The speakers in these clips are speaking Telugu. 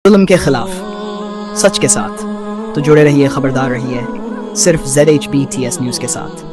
जुल्म के खिलाफ सच के साथ। तो जुड़े रहिए, खबरदार रहिए सिर्फ ZHBTS न्यूज़ के साथ।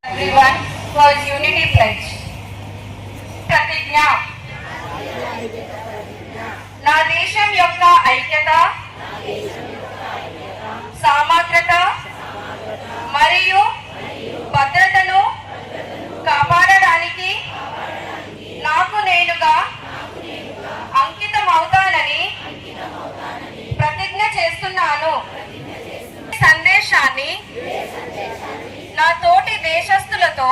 Everyone for unity pledge. प्रतिज्ञा నా దేశం యొక్క ఐక్యత, సమగ్రత మరియు భద్రతను కాపాడడానికి నాకు నేనుగా అంకితమవుతానని ప్రతిజ్ఞ చేస్తున్నాను. సందేశాన్ని నా తోటి దేశస్తులతో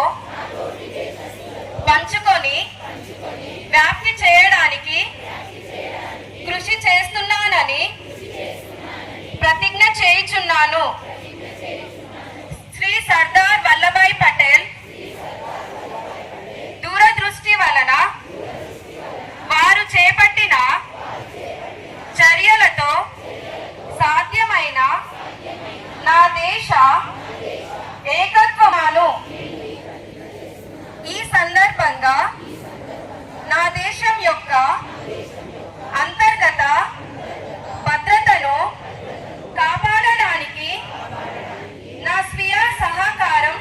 పంచుకొని వ్యాప్తి చేయడానికి కృషి చేస్తున్నానని ప్రతిజ్ఞ చేయుచున్నాను. శ్రీ సర్దార్ వల్లభాయ్ పటేల్ దూరదృష్టి వలన వారు చేపట్టిన చర్యలతో సాధ్యమైన నా దేశ ఏకత్వమును ఈ సందర్భంగా నా దేశం యొక్క అంతర్గత భద్రతను కాపాడడానికి నా స్వీయ సహకారం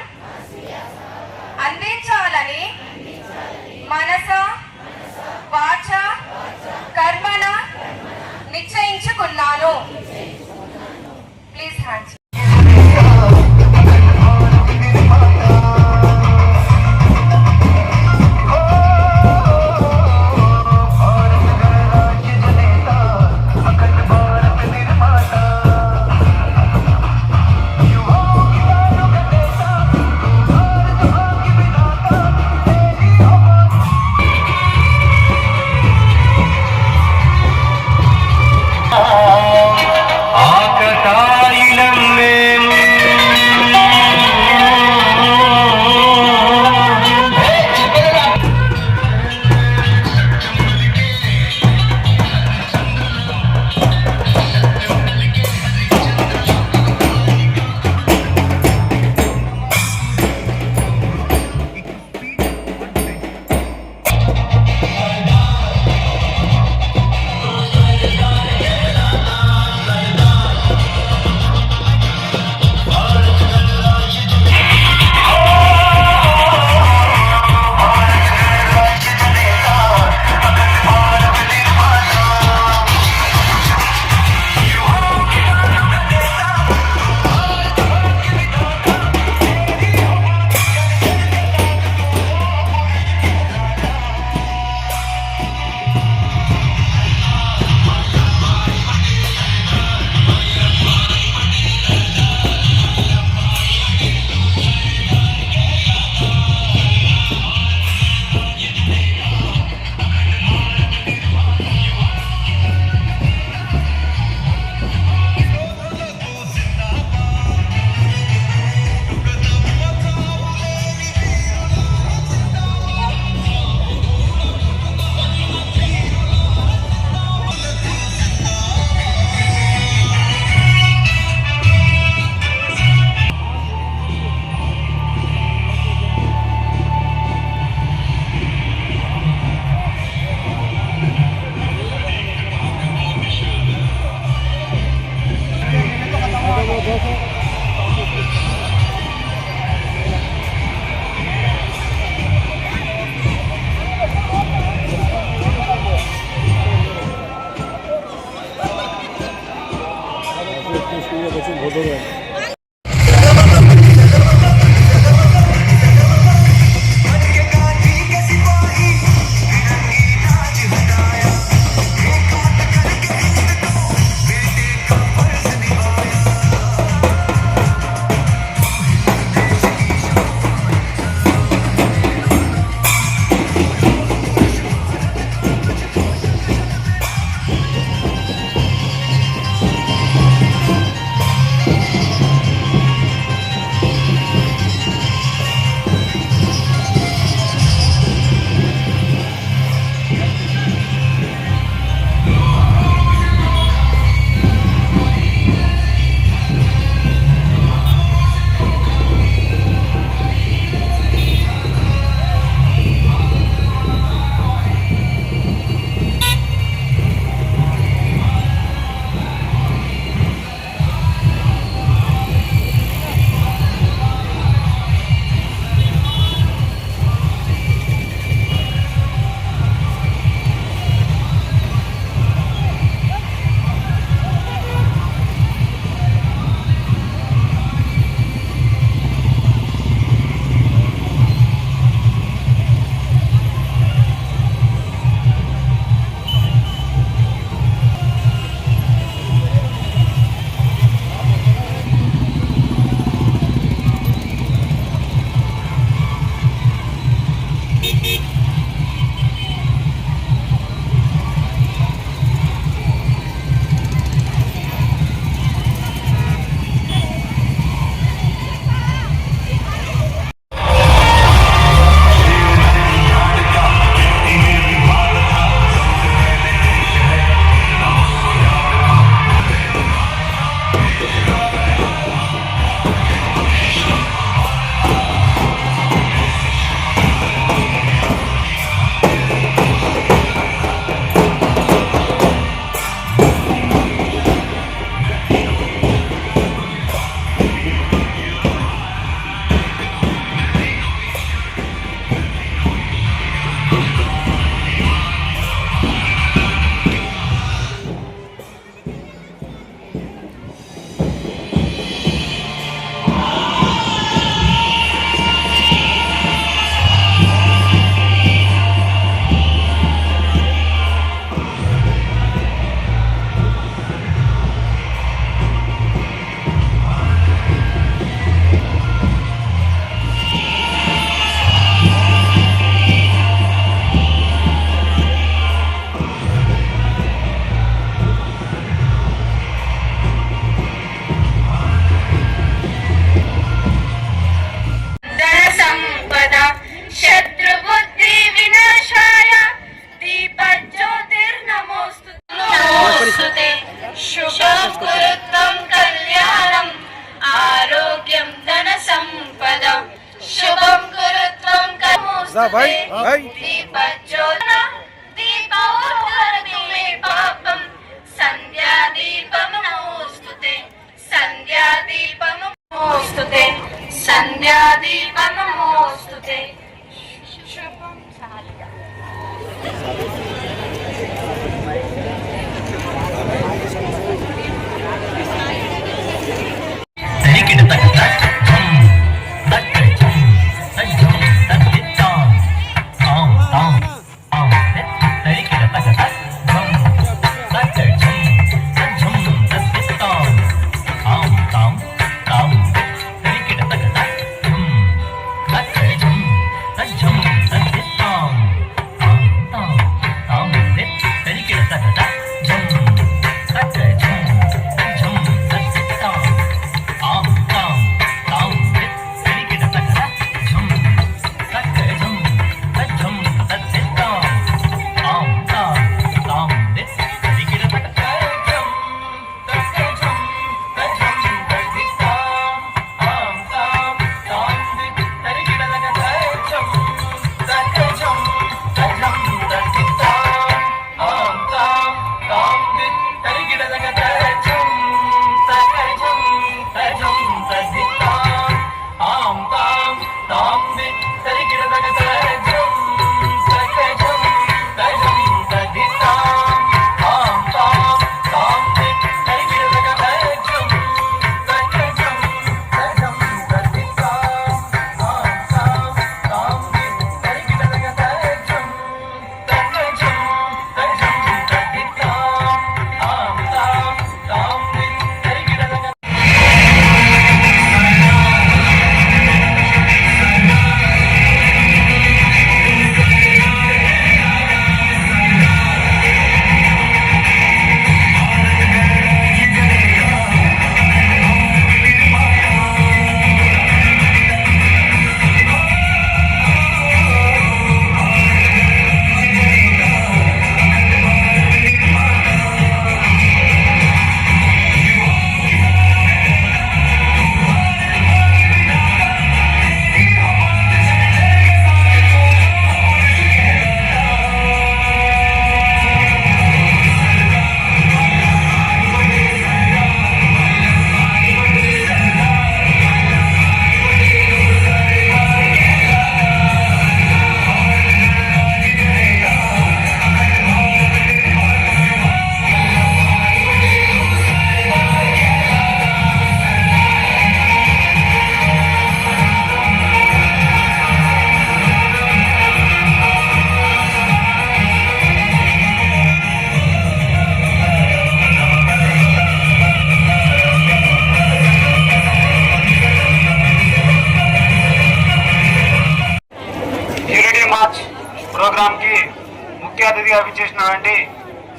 అతిథిగా విచ్చేసినటువంటి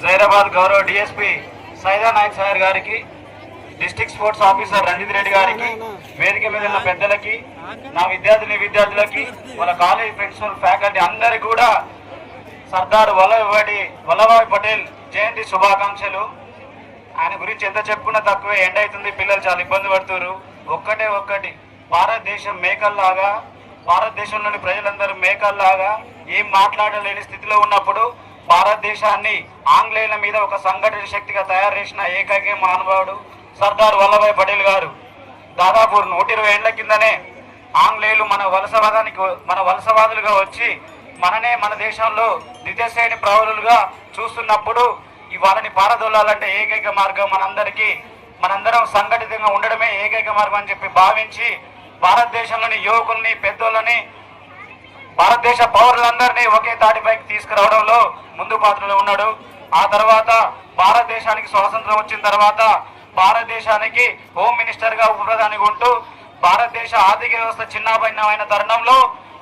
జైరాబాద్ గౌరవ డిఎస్పి సైదా నాయక్ సార్ గారికి, district sports officer Ranjith Reddy గారికి, వేదిక మీద ఉన్న పెద్దలకి, నా విద్యార్థులకి, వాళ్ళ కాలేజ్ ప్రిన్సిపల్ ఫ్యాకల్టీ అందరికీ కూడా సర్దార్ వల్లభాయ్ పటేల్ జయంతి శుభాకాంక్షలు. ఆయన గురించి ఎంత చెప్పుకున్నా తక్కువే. ఎండ అవుతుంది, పిల్లలు చాలా ఇబ్బంది పడుతున్నారు. ఒక్కటి భారతదేశం మేకల్లాగా, భారతదేశంలోని ప్రజలందరూ మేకల్లాగా ఏం మాట్లాడలేని స్థితిలో ఉన్నప్పుడు భారతదేశాన్ని ఆంగ్లేయుల మీద ఒక సంఘటన శక్తిగా తయారు చేసిన ఏకైక మహానుభావుడు సర్దార్ వల్లభాయ్ పటేల్ గారు. దాదాపు 120 ఏళ్ల కిందనే ఆంగ్లేయులు మన వలసవాదులుగా వచ్చి మన దేశంలో ద్వితీయ శ్రేణి ప్రౌఢులుగా చూస్తున్నప్పుడు వాళ్ళని పారదోలాలంటే ఏకైక మార్గం మనందరం సంఘటితంగా ఉండడమే ఏకైక మార్గం అని చెప్పి భావించి భారతదేశంలోని యువకుల్ని, పెద్దోళ్ళని, భారతదేశ పౌరులందరినీ ఒకే తాటిపైకి తీసుకురావడంలో ముందు పాత్రలో ఉన్నాడు. ఆ తర్వాత భారతదేశానికి స్వాతంత్రం వచ్చిన తర్వాత భారతదేశానికి హోమ్ మినిస్టర్ గా ఉప ప్రధానిగా ఉంటూ భారతదేశ ఆర్థిక వ్యవస్థ చిన్నాభిన్నమైన తరుణంలో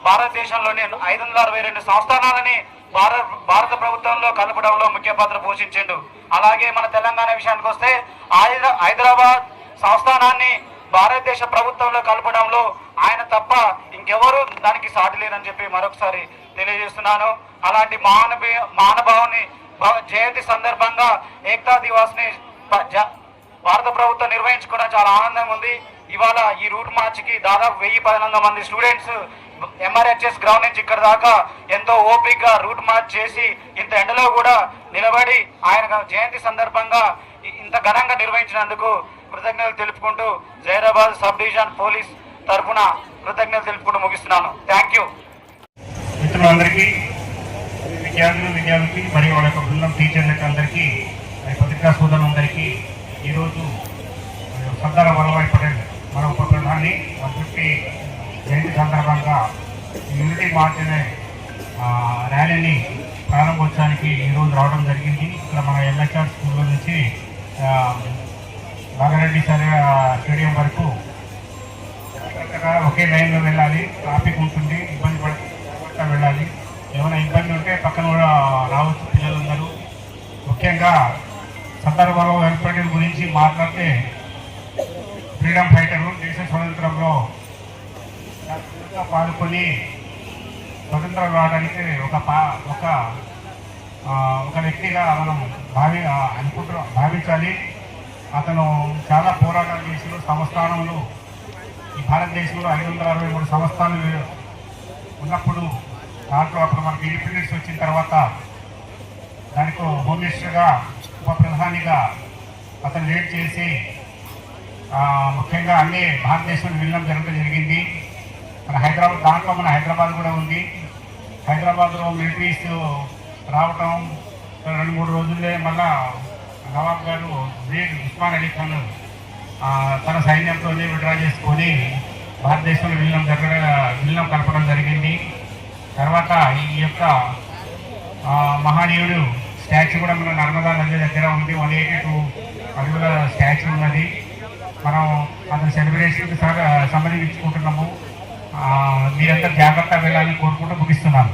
భారతదేశంలోని 562 సంస్థానాలని భారత ప్రభుత్వంలో కలపడంలో ముఖ్య పాత్ర పోషించిండు. అలాగే మన తెలంగాణ విషయానికి వస్తే హైదరాబాద్ సంస్థానాన్ని భారతదేశ ప్రభుత్వంలో కలపడంలో ఆయన తప్ప ఇంకెవరు దానికి సాటి లేరని చెప్పి మరొకసారి తెలియజేస్తున్నాను. అలాంటి మహానుభావుని జయంతి సందర్భంగా ఏకతా దివాస్ ని భారత ప్రభుత్వం నిర్వహించుకోవడం చాలా ఆనందంగా ఉంది. ఇవాళ ఈ రూట్ మార్చ్ కి దాదాపు 1000-1100 మంది స్టూడెంట్స్ ఎంఆర్హెచ్ఎస్ గ్రౌండ్ నుంచి ఇక్కడ దాకా ఎంతో ఓపికగా రూట్ మార్చ్ చేసి ఇంత ఎండలో కూడా నిలబడి ఆయన జయంతి సందర్భంగా ఇంత ఘనంగా నిర్వహించినందుకు కృతజ్ఞతలు తెలుపుకుంటూ జైరాబాద్ సబ్ డివిజన్ పోలీస్ తరఫున కృతజ్ఞతలు తెలుపుకుంటూ ముగిస్తున్నాను. Thank you. మిత్రులందరికీ, విద్యార్థులకి మరియు వాళ్ళ యొక్క బృందం టీచర్లకి అందరికీ, పత్రికా సోదరులందరికీ ఈరోజు సర్దార్ వల్లభాయ్ పటేల్ మన ఉప ప్రధాని 150 జయంతి సందర్భంగా యూనిటీ మార్చ్ అనే ర్యాలీని ప్రారంభోత్సవానికి ఈరోజు రావడం జరిగింది. ఇక్కడ మన ఎల్హెచ్ఆర్ స్కూల్లో నుంచి నాగారెడ్డి స్టేడియం వరకు ఒకే లైన్లో వెళ్ళాలి. ట్రాఫిక్ ఉంటుంది, ఇబ్బంది పడకుండా వెళ్ళాలి. ఏమైనా ఇబ్బంది ఉంటే పక్కన కూడా రావచ్చు పిల్లలందరూ. ముఖ్యంగా సర్దార్ వల్లభాయ్ పటేల్ గురించి మాట్లాడితే ఫ్రీడమ్ ఫైటరు, దేశ స్వతంత్రంలో పాల్గొని స్వతంత్రం రావడానికి ఒక వ్యక్తిగా మనం భావించాలి. అతను చాలా పోరాటాలు చేసిన సంస్థానంలో ఈ భారతదేశంలో 563 సంస్థానాలు ఉన్నప్పుడు దాంట్లో అప్పుడు మనకి ఇండిపెండెన్స్ వచ్చిన తర్వాత దానికి హోమ్ మినిస్టర్గా, ఉప ప్రధానిగా అతను లీడ్ చేసి ముఖ్యంగా అన్ని భారతదేశంలో విలీనం జరగడం జరిగింది. మన హైదరాబాద్ కూడా ఉంది. హైదరాబాద్లో మిలిటరీస్ రావటం 2-3 రోజుల్లో మళ్ళా నవాబ్ గారు వీర్ ఉస్మాన్ అలీ ఖాన్ తన సైన్యంతో విడ్రా చేసుకొని భారతదేశంలో విలీనం కలపడం జరిగింది. తర్వాత ఈ యొక్క మహనీయుడు స్టాచ్యూ కూడా మన నర్మదా నది దగ్గర ఉంది. 182 అడుగుల స్టాచ్యూ ఉన్నది. మనం అతని సెలబ్రేషన్కి సంబంధించుకుంటున్నాము. మీరంతా జాగ్రత్తగా వెళ్ళాలని కోరుకుంటూ ముగిస్తున్నాను.